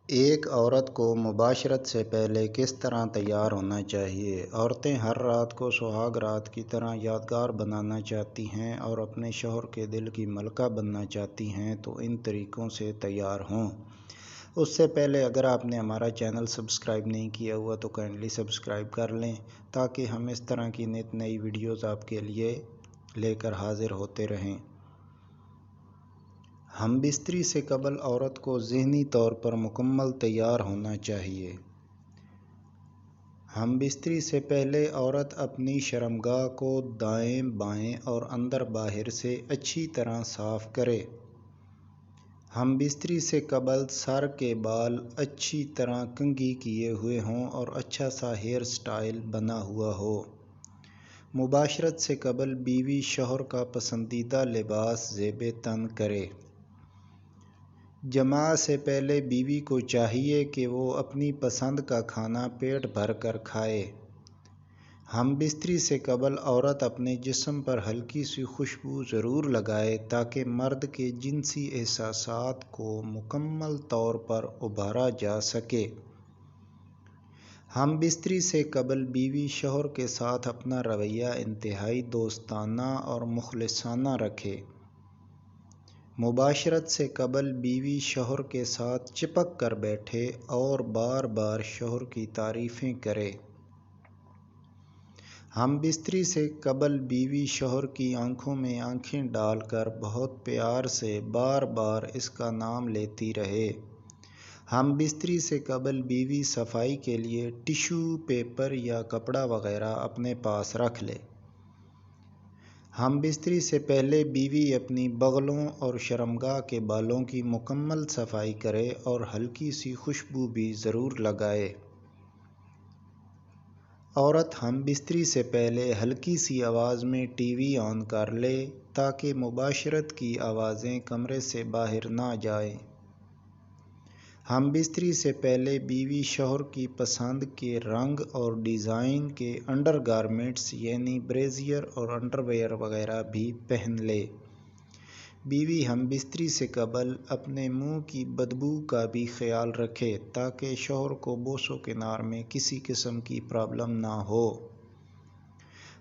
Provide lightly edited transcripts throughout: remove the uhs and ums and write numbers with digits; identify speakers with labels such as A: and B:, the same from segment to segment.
A: ایک عورت کو مباشرت سے پہلے کس طرح تیار ہونا چاہیے؟ عورتیں ہر رات کو سہاگ رات کی طرح یادگار بنانا چاہتی ہیں اور اپنے شوہر کے دل کی ملکہ بننا چاہتی ہیں تو ان طریقوں سے تیار ہوں۔ اس سے پہلے اگر آپ نے ہمارا چینل سبسکرائب نہیں کیا ہوا تو کائنڈلی سبسکرائب کر لیں تاکہ ہم اس طرح کی نت نئی ویڈیوز آپ کے لیے لے کر حاضر ہوتے رہیں۔ ہم بستری سے قبل عورت کو ذہنی طور پر مکمل تیار ہونا چاہیے۔ ہم بستری سے پہلے عورت اپنی شرمگاہ کو دائیں بائیں اور اندر باہر سے اچھی طرح صاف کرے۔ ہم بستری سے قبل سر کے بال اچھی طرح کنگھی کیے ہوئے ہوں اور اچھا سا ہیئر سٹائل بنا ہوا ہو۔ مباشرت سے قبل بیوی شوہر کا پسندیدہ لباس زیب تن کرے۔ جماع سے پہلے بیوی کو چاہیے کہ وہ اپنی پسند کا کھانا پیٹ بھر کر کھائے۔ ہم بستری سے قبل عورت اپنے جسم پر ہلکی سی خوشبو ضرور لگائے تاکہ مرد کے جنسی احساسات کو مکمل طور پر ابھارا جا سکے۔ ہم بستری سے قبل بیوی شوہر کے ساتھ اپنا رویہ انتہائی دوستانہ اور مخلصانہ رکھے۔ مباشرت سے قبل بیوی شوہر کے ساتھ چپک کر بیٹھے اور بار بار شوہر کی تعریفیں کرے۔ ہم بستری سے قبل بیوی شوہر کی آنکھوں میں آنکھیں ڈال کر بہت پیار سے بار بار اس کا نام لیتی رہے۔ ہم بستری سے قبل بیوی صفائی کے لیے ٹشو پیپر یا کپڑا وغیرہ اپنے پاس رکھ لے۔ ہم بستری سے پہلے بیوی اپنی بغلوں اور شرمگاہ کے بالوں کی مکمل صفائی کرے اور ہلکی سی خوشبو بھی ضرور لگائے۔ عورت ہم بستری سے پہلے ہلکی سی آواز میں ٹی وی آن کر لے تاکہ مباشرت کی آوازیں کمرے سے باہر نہ جائیں۔ ہم بستری سے پہلے بیوی شوہر کی پسند کے رنگ اور ڈیزائن کے انڈر گارمنٹس یعنی بریزیئر اور انڈر ویئر وغیرہ بھی پہن لے۔ بیوی ہم بستری سے قبل اپنے منہ کی بدبو کا بھی خیال رکھے تاکہ شوہر کو بوس و کنار میں کسی قسم کی پرابلم نہ ہو۔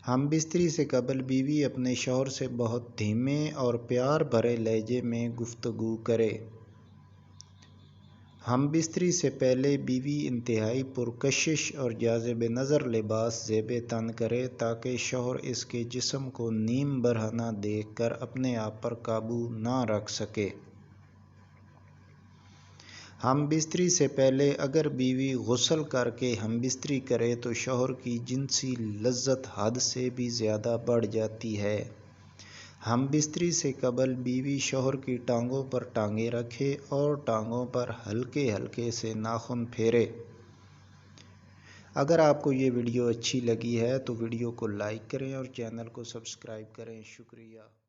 A: ہم بستری سے قبل بیوی اپنے شوہر سے بہت دھیمے اور پیار بھرے لہجے میں گفتگو کرے۔ ہم بستری سے پہلے بیوی انتہائی پرکشش اور جاذب نظر لباس زیب تن کرے تاکہ شوہر اس کے جسم کو نیم برہنہ دیکھ کر اپنے آپ پر قابو نہ رکھ سکے۔ ہم بستری سے پہلے اگر بیوی غسل کر کے ہم بستری کرے تو شوہر کی جنسی لذت حد سے بھی زیادہ بڑھ جاتی ہے۔ ہم بستری سے قبل بیوی شوہر کی ٹانگوں پر ٹانگیں رکھے اور ٹانگوں پر ہلکے ہلکے سے ناخن پھیرے۔ اگر آپ کو یہ ویڈیو اچھی لگی ہے تو ویڈیو کو لائک کریں اور چینل کو سبسکرائب کریں۔ شکریہ۔